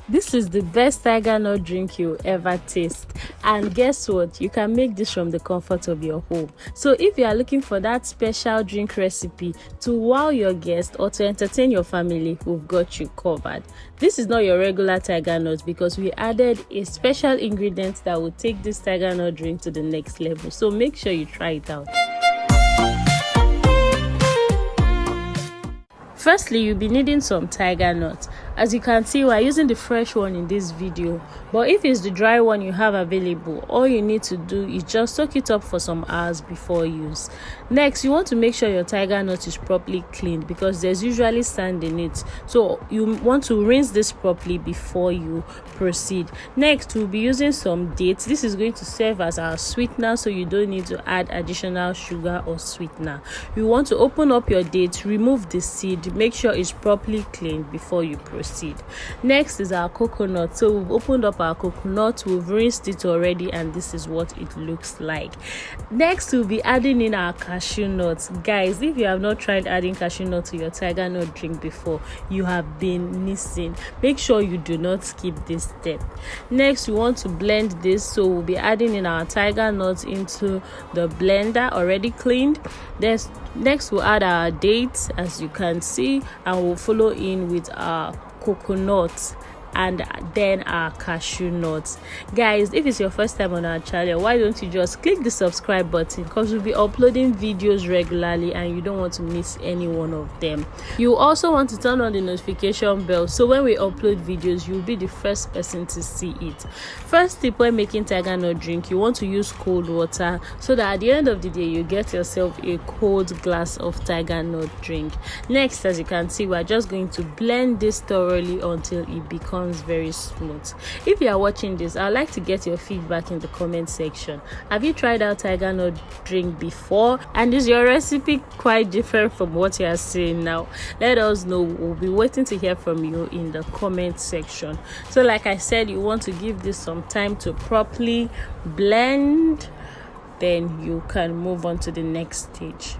This is the best Tigernut drink you'll ever taste, and guess what, you can make this from the comfort of your home. So if you are looking for that special drink recipe to wow your guests or to entertain your family, we've got you covered. This is not your regular Tigernut because we added a special ingredient that will take this Tigernut drink to the next level, so make sure you try it out. Firstly, you'll be needing some Tigernut. As you can see, we're using the fresh one in this video, but if it's the dry one you have available, all you need to do is just soak it up for some hours before use. Next, you want to make sure your Tigernut is properly cleaned because there's usually sand in it, so you want to rinse this properly before you proceed. Next, we'll be using some dates. This is going to serve as our sweetener, so you don't need to add additional sugar or sweetener. You want to open up your dates, remove the seed, make sure it's properly cleaned before you proceed. Next is our coconut. So we've opened up our coconut, we've rinsed it already, and this is what it looks like. Next, we'll be adding in our cashew nuts. Guys, if you have not tried adding cashew nut to your Tigernut drink before, you have been missing. Make sure you do not skip this step. Next, we want to blend this, so we'll be adding in our Tigernut into the blender already cleaned. Next, we'll add our dates, as you can see, and we'll follow in with our coconut and then our cashew nuts. Guys, if it's your first time on our channel, why don't you just click the subscribe button, because we'll be uploading videos regularly and you don't want to miss any one of them. You also want to turn on the notification bell, so when we upload videos you'll be the first person to see it. First tip when making Tigernut drink, you want to use cold water so that at the end of the day you get yourself a cold glass of Tigernut drink. Next, as you can see, we're just going to blend this thoroughly until it becomes very smooth. If you are watching this, I'd like to get your feedback in the comment section. Have you tried out Tigernut drink before, and is your recipe quite different from what you are seeing now? Let us know. We'll be waiting to hear from you in the comment section. So like I said, you want to give this some time to properly blend, then you can move on to the next stage.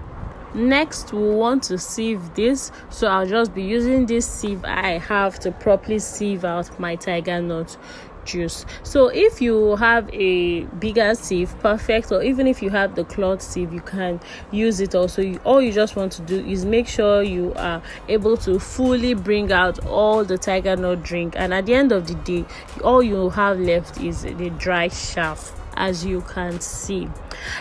Next, we want to sieve this, so I'll just be using this sieve I have to properly sieve out my Tigernut juice. So if you have a bigger sieve, perfect, or even if you have the cloth sieve, you can use it also. All you just want to do is make sure you are able to fully bring out all the Tigernut drink, and at the end of the day all you have left is the dry shaft, as you can see.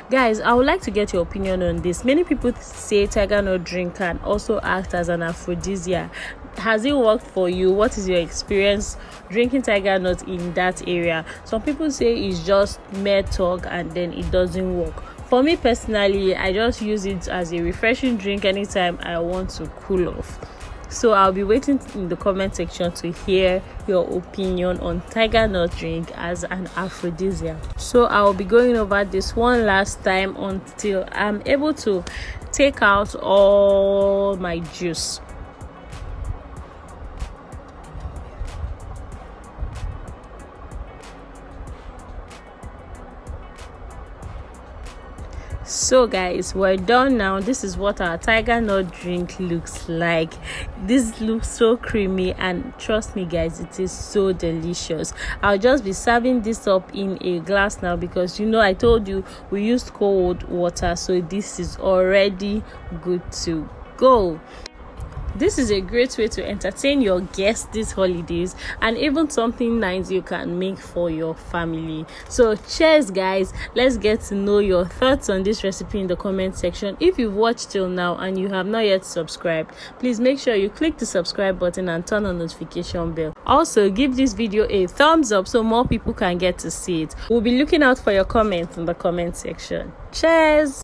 Guys, I would like to get your opinion on this. Many people say Tigernut drink can also act as an aphrodisiac. Has it worked for you? What is your experience drinking Tigernut in that area? Some people say it's just mere talk and then it doesn't work. For me personally, I just use it as a refreshing drink anytime I want to cool off. So I'll be waiting in the comment section to hear your opinion on Tigernut drink as an aphrodisiac. So I'll be going over this one last time until I'm able to take out all my juice. So guys, we're done now. This is what our Tigernut drink looks like. This looks so creamy, and trust me guys, it is so delicious. I'll just be serving this up in a glass now because I told you we used cold water, so this is already good to go. This is a great way to entertain your guests these holidays, and even something nice you can make for your family. So cheers guys. Let's get to know your thoughts on this recipe in the comment section. If you've watched till now and you have not yet subscribed, please make sure you click the subscribe button and turn on notification bell. Also, give this video a thumbs up so more people can get to see it. We'll be looking out for your comments in the comment section. Cheers.